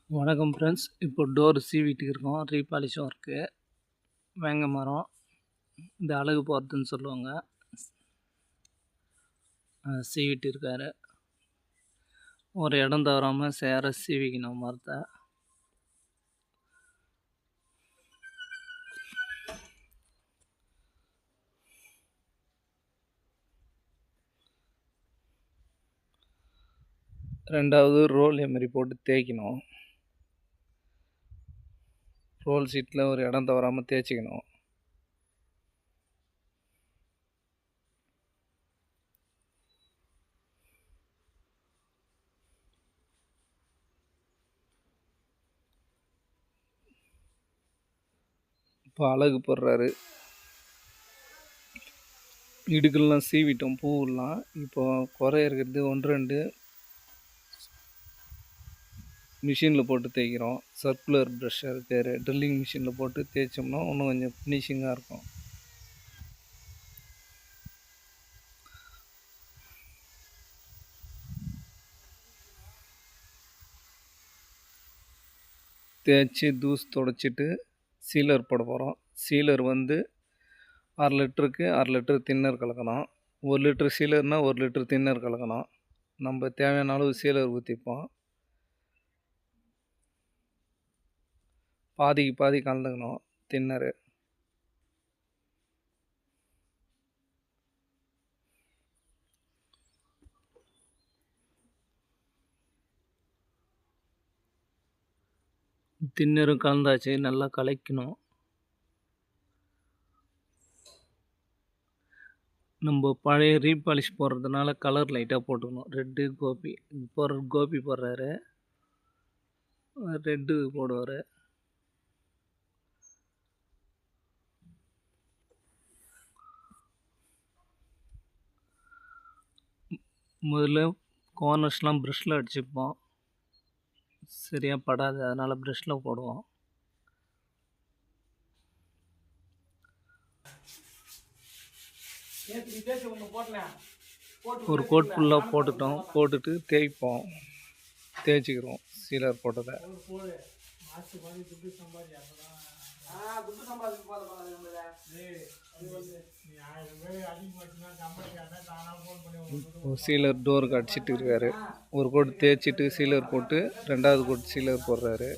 வணக்கம் ஃப்ரெண்ட்ஸ். இப்போ டோர் சீவிட்டு இருக்கோம். Repolish work. வேங்க மரம் இந்த அழகு போகிறதுன்னு சொல்லுவாங்க. சீவிட்டு இருக்காரு. ஒரு இடம் தவறாமல் சேர சீவிக்கணும் மரத்தை. ரெண்டாவது ரோல் எமரி போட்டு தேய்க்கணும். ரோல் சீட்டில் ஒரு இடம் தவறாமல் தேய்ச்சிக்கணும். இப்போ அழகு போடுறாரு. இடுக்கெல்லாம் சீவிட்டோம், பூவெல்லாம். இப்போ குறை இருக்கிறது 1-2 மிஷினில் போட்டு தேய்க்கிறோம். சர்க்குலர் ப்ரஷ் அது பேர். ட்ரில்லிங் மிஷினில் போட்டு தேய்ச்சோம்னா இன்னும் கொஞ்சம் ஃபினிஷிங்காக இருக்கும். தேய்ச்சி தூசு தொடச்சிட்டு சீலர் போட போகிறோம். சீலர் வந்து 1/2 லிட்டருக்கு 1/2 லிட்டர் தின்னர் கலக்கணும். 1 லிட்டர் சீலர்னால் 1 லிட்டர் தின்னர் கலக்கணும். நம்ம தேவையான அளவு சீலர் ஊற்றிப்போம். பாதிக்கு பாதி கலந்துக்கணும் தின்னரு. தின்னரும் கலந்தாச்சு, நல்லா கலக்கணும். நம்ம பழைய ரீபாலிஷ் போடுறதுனால கலர் லைட்டாக போட்டுக்கணும். ரெட்டு கோபி கோபி போடுறாரு, ரெட்டு போடுவார். முதல்ல கார்னர்ஸ்லாம் ப்ரஷ்ஷில் அடிச்சுப்போம். சரியாக படாது, அதனால் ப்ரஷ்ஷில் போடுவோம். ஒரு கோட் ஃபுல்லாக போட்டுட்டோம். போட்டுட்டு தேய்ப்போம், தேய்ச்சிக்கிறோம் சீலர் போட்டதை. சீலர் டோருக்கு அடிச்சிட்டு இருக்காரு. ஒரு கோட் தேய்ச்சிட்டு சீலர் போட்டு 2வது கோட் சீலர் போடுறாரு.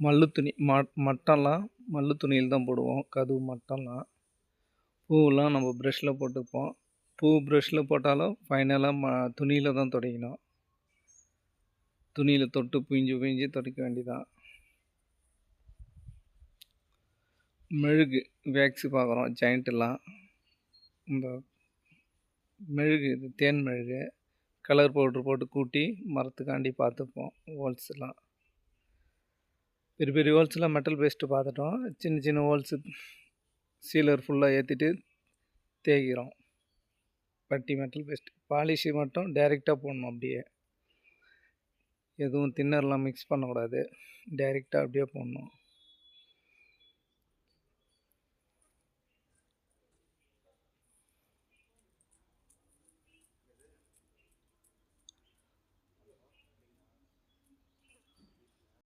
மல்லு துணி மட்டம்லாம் மல்லு துணியில் தான் போடுவோம். கதவு மட்டம்லாம். பூவெல்லாம் நம்ம ப்ரஷ்ஷில் போட்டுப்போம். பூ ப்ரஷ்ஷில் போட்டாலும் ஃபைனலாக துணியில் தான் துடைக்கணும். துணியில் தொட்டு பிஞ்சு துடைக்க வேண்டியதான். மெழுகு வேக்ஸு பார்க்குறோம். ஜாயிண்ட்டெல்லாம் இந்த மெழுகு, இது தேன் மெழுகு, கலர் பவுட்ரு போட்டு கூட்டி மரத்துக்காண்டி பார்த்துப்போம். ஹோல்ஸ்லாம் பெரிய பெரிய ஹோல்ஸ்லாம் மெட்டல் பேஸ்ட்டு பார்த்துட்டோம். சின்ன சின்ன ஹோல்ஸு சீலர் ஃபுல்லாக ஏற்றிட்டு தேய்க்கிறோம். பட்டி மெட்டல் பேஸ்ட் பாலிஷு மட்டும் டைரெக்டாக போடணும். அப்படியே எதுவும் தின்னர்லாம் மிக்ஸ் பண்ணக்கூடாது, டைரெக்டாக அப்படியே போடணும்.